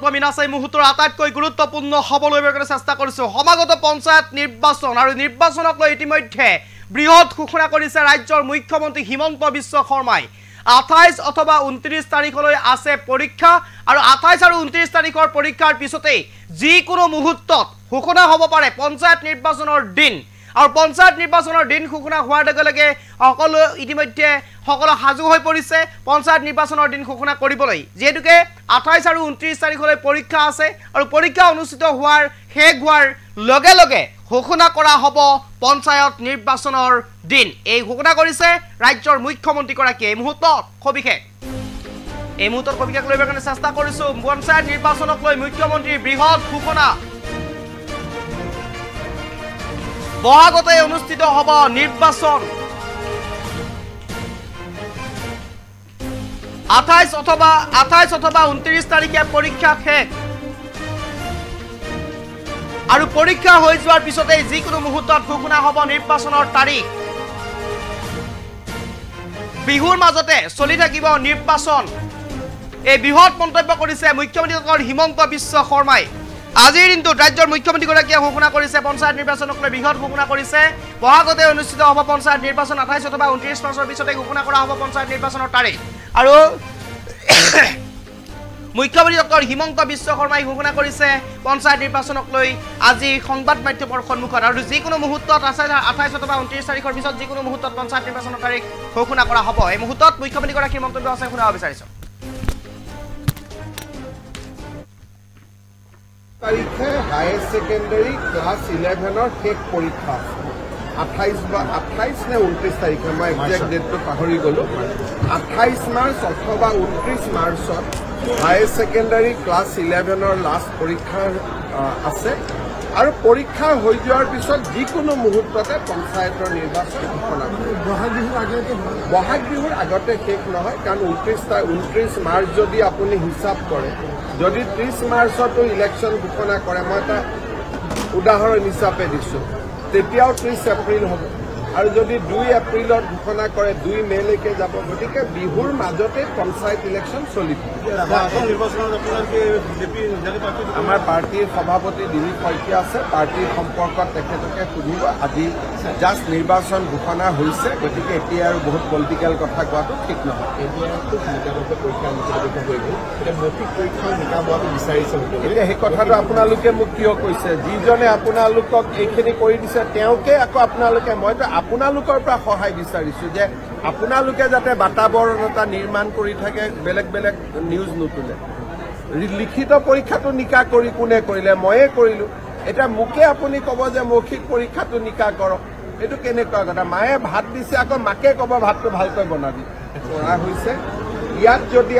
আমি নাচাই মুহূৰ্তৰ আটাইতকৈ গুৰুত্বপূৰ্ণ খবৰ লৈ চেষ্টা কৰিছো সমাগত পঞ্চায়ত নিৰ্বাচন আৰু নিৰ্বাচনক লৈ ইতিমধ্যে বৃহৎ ঘোষণা কৰিছে ৰাজ্যৰ মুখ্যমন্ত্ৰী হিমন্ত বিশ্ব শৰ্মাই 28 অথবা 29 তাৰিখলৈ আছে পৰীক্ষা আৰু 28 আৰু 29 তাৰিখৰ পৰীক্ষাৰ পিছতে যিকোনো মুহূৰ্তত ঘোষণা হ'ব পাৰে পঞ্চায়ত নিৰ্বাচনৰ দিন আৰু পঞ্চায়ত নিৰ্বাচনৰ দিন ঘোষণা হোৱাৰ লগে লগে সকলো ইতিমধ্যে সকলো সাজু হৈ পৰিছে পঞ্চায়ত নিৰ্বাচনৰ দিন ঘোষণা কৰিবলৈ যেহেতুকে 28 আৰু 29 তাৰিখলৈ পৰীক্ষা আছে আৰু পৰীক্ষা অনুষ্ঠিত হোৱাৰ শেষ হোৱাৰ লগে লগে ঘোষণা কৰা হ'ব পঞ্চায়ত নিৰ্বাচনৰ দিন এই ঘোষণা কৰিছে ৰাজ্যৰ মুখ্যমন্ত্ৰী গৰাকীয়ে এই মুহূৰ্তত সবিশেষ লৈ কাৰণে চেষ্টা কৰিছো পঞ্চায়ত নিৰ্বাচনক লৈ মুখ্যমন্ত্ৰীৰ বৃহৎ ঘোষণা বহাগতে অনুষ্ঠিত হ'ব নিৰ্বাচন 28 অথবা 29 তাৰিখে পৰীক্ষা শেষ আৰু পৰীক্ষা হৈ যোৱাৰ পিছতে যিকোনো মুহূৰ্তত ঘোষণা হ'ব নিৰ্বাচনৰ তাৰিখ বিহুৰ মাজতে চলি থাকিব নিৰ্বাচন এই বৃহৎ মন্তব্য কৰিছে মুখ্যমন্ত্ৰী ডক্টৰ হিমন্ত বিশ্ব শৰ্মাই আজিৰ দিনটোত ৰাজ্যৰ মুখ্যমন্ত্ৰী গৰাকীয়ে ঘোষণা কৰিছে পঞ্চায়ত নিৰ্বাচনক লৈ বৃহৎ ঘোষণা কৰিছে বহাগতে অনুষ্ঠিত হ'ব পঞ্চায়ত নিৰ্বাচন 28 অথবা 29 মাৰ্চৰ পিছতে ঘোষণা কৰা হ'ব পঞ্চায়ত নিৰ্বাচনৰ তাৰিখ আৰু মুখ্যমন্ত্ৰী ডক্টৰ হিমন্ত বিশ্ব শৰ্মাই ঘোষণা কৰিছে পঞ্চায়ত নিৰ্বাচনক লৈ আজি সংবাদ মাধ্যমৰ সন্মুখত আৰু যিকোনো মুহূৰ্তত 28 অথবা 29 তাৰিখৰ পিছত যিকোনো মুহূৰ্তত পঞ্চায়ত নিৰ্বাচনৰ তাৰিখ ঘোষণা কৰা হ'ব এই মুহূৰ্তত মুখ্যমন্ত্ৰী গৰাকীৰ মন্তব্য আছে শুনাব বিচাৰিছো তাৰিখে হায়াৰ সেকেন্ডাৰী ক্লাস 11 শেষ পৰীক্ষা 28 নে 29 তাৰিখে মই একজেক্ট ডেটটো পাহৰি গলো 28 মাৰ্চ অথবা 29 মাৰ্চত হায়াৰ সেকেন্ডাৰী ক্লাস 11 লাষ্ট পৰীক্ষা আছে আৰু পৰীক্ষা হৈ যোৱাৰ পিছত যিকোনো মুহূৰ্ততে পঞ্চায়তৰ নিৰ্বাচন ঘোষণা বহাগ বিহুৰ আগতে শেষ নহয় কাৰণ 29 মাৰ্চ যদি আপুনি হিচাপ কৰে যদি 30 মাৰ্চতো ইলেকশ্যন ঘোষণা কৰে মই এটা উদাহৰণ হিচাপে দিছো তেতিয়াও 30 এপ্ৰিল হ'ব আৰু যদি 2 এপ্ৰিলত ঘোষণা কৰে 2 মেলৈকে যাব গতিকে বিহুৰ মাজতে পঞ্চায়ত ইলেকশ্যন চলিব আমাৰ পাৰ্টিৰ সভাপতি দিলীপ শইকীয়া আছে পাৰ্টিৰ সম্পৰ্কত তেখেতকে সুধিব আজি জাষ্ট নিৰ্বাচন ঘোষণা হৈছে গতিকে এতিয়া আৰু বহুত পলিটিকেল কথা কোৱাটো ঠিক নহয় এতিয়া সেই কথাটো আপোনালোকে মোক কিয় কৈছে যিজনে আপোনালোকক এইখিনি কৰি দিছে তেওঁকে আকৌ আপোনালোকে মইতো আপোনালোকৰ পৰা সহায় বিচাৰিছো যে আপোনালোকে যাতে বাতাবৰণ এটা নিৰ্মাণ কৰি থাকে বেলেগ বেলেগ নিউজ নুতুলে লিখিত পৰীক্ষাটো নিকা কৰি কোনে কৰিলে ময়ে কৰিলো এটা মোকে আপুনি ক'ব যে মৌখিক পৰীক্ষাটো নিকা কৰক এইটো কেনেকুৱা কথা মায়ে ভাত দিছে আকৌ মাকে ক'ব ভাতটো ভালকৈ বনাবি কৰা হৈছে ইয়াত যদি